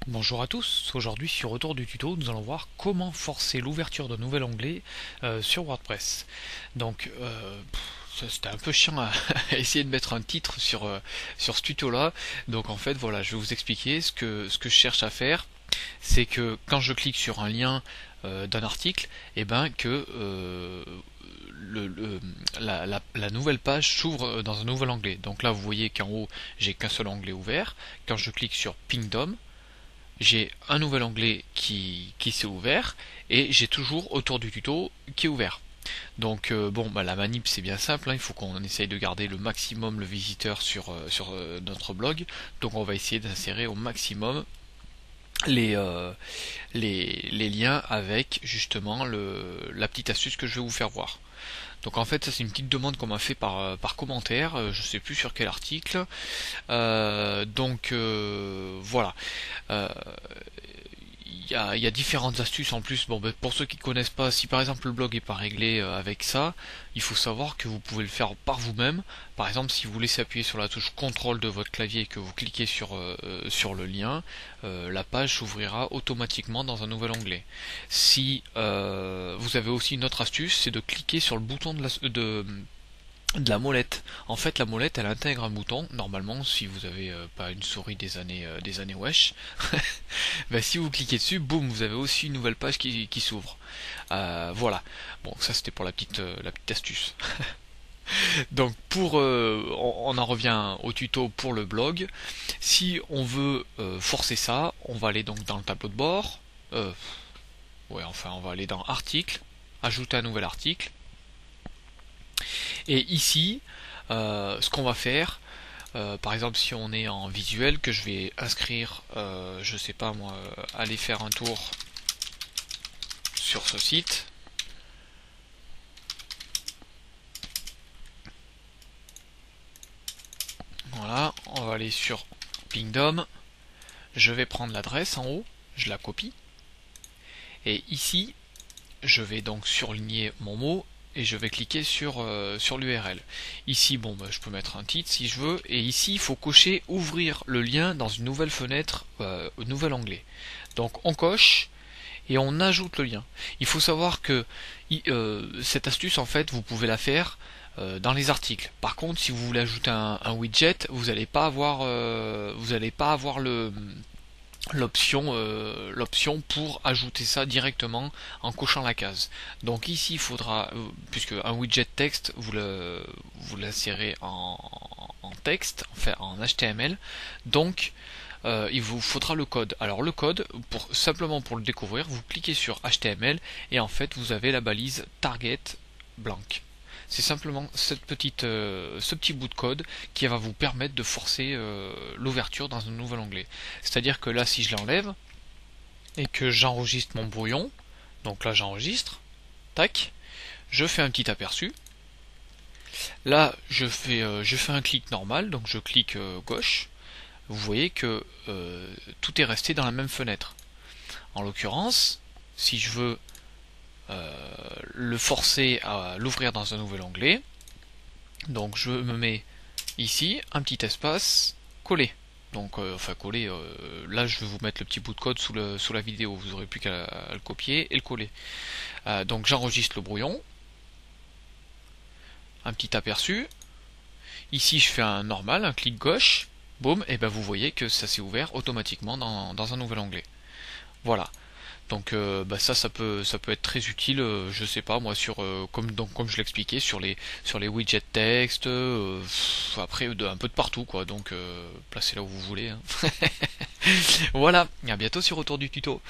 Bonjour à tous, aujourd'hui sur Retour du tuto, nous allons voir comment forcer l'ouverture d'un nouvel onglet sur WordPress. Donc c'était un peu chiant à essayer de mettre un titre sur ce tuto là. Donc en fait voilà, je vais vous expliquer ce que je cherche à faire. C'est que quand je clique sur un lien d'un article, et ben que la nouvelle page s'ouvre dans un nouvel onglet. Donc là vous voyez qu'en haut j'ai qu'un seul onglet ouvert. Quand je clique sur Pingdom, j'ai un nouvel onglet qui s'est ouvert et j'ai toujours autour du tuto qui est ouvert. Donc bon, bah, la manip c'est bien simple, hein, il faut qu'on essaye de garder le maximum le visiteur sur notre blog. Donc on va essayer d'insérer au maximum les, euh, les liens avec justement la petite astuce que je vais vous faire voir. Donc en fait ça c'est une petite demande qu'on m'a fait par commentaire, je sais plus sur quel article. Voilà. Euh, il y a différentes astuces en plus. Bon, ben, pour ceux qui connaissent pas, si par exemple le blog est pas réglé avec ça, il faut savoir que vous pouvez le faire par vous-même. Par exemple, si vous laissez appuyer sur la touche contrôle de votre clavier et que vous cliquez sur le lien, la page s'ouvrira automatiquement dans un nouvel onglet. Si vous avez aussi une autre astuce, c'est de cliquer sur le bouton de la molette. En fait, la molette, elle intègre un bouton. Normalement, si vous avez pas une souris des années wesh, bah, si vous cliquez dessus, boum, vous avez aussi une nouvelle page qui s'ouvre. Voilà. Bon, ça c'était pour la petite astuce. Donc on en revient au tuto pour le blog. Si on veut forcer ça, on va aller donc dans le tableau de bord. Ouais, enfin, on va aller dans article, ajouter un nouvel article. Et ici, ce qu'on va faire, par exemple si on est en visuel, que je vais inscrire, je sais pas moi, aller faire un tour sur ce site. Voilà, on va aller sur Pingdom, je vais prendre l'adresse en haut, je la copie, et ici, je vais donc surligner mon mot, et je vais cliquer sur l'URL. Ici, bon, bah, je peux mettre un titre si je veux, et ici, il faut cocher ouvrir le lien dans une nouvelle fenêtre, un nouvel onglet. Donc on coche, et on ajoute le lien. Il faut savoir que cette astuce, en fait, vous pouvez la faire dans les articles. Par contre, si vous voulez ajouter un widget, vous n'allez pas avoir l'option pour ajouter ça directement en cochant la case. Donc ici il faudra, puisque un widget texte vous l'insérez en texte, enfin en HTML, donc il vous faudra le code. Alors le code, simplement pour le découvrir, vous cliquez sur HTML et en fait vous avez la balise target blank. C'est simplement ce petit bout de code qui va vous permettre de forcer l'ouverture dans un nouvel onglet. C'est-à-dire que là, si je l'enlève et que j'enregistre mon brouillon, donc là j'enregistre, tac, je fais un petit aperçu. Là, je fais un clic normal, donc je clique gauche. Vous voyez que tout est resté dans la même fenêtre. En l'occurrence, si je veux le forcer à l'ouvrir dans un nouvel onglet, donc je me mets ici un petit espace coller. Donc enfin coller, là je vais vous mettre le petit bout de code sous la vidéo, vous aurez plus qu'à le copier et le coller. Donc j'enregistre le brouillon, un petit aperçu. Ici je fais un normal, un clic gauche, boum, et ben vous voyez que ça s'est ouvert automatiquement dans un nouvel onglet. Voilà. Donc bah ça peut être très utile, je sais pas moi comme je l'expliquais sur les widgets texte, après un peu de partout quoi. Donc placez là où vous voulez, hein. Voilà, à bientôt sur Retour du tuto.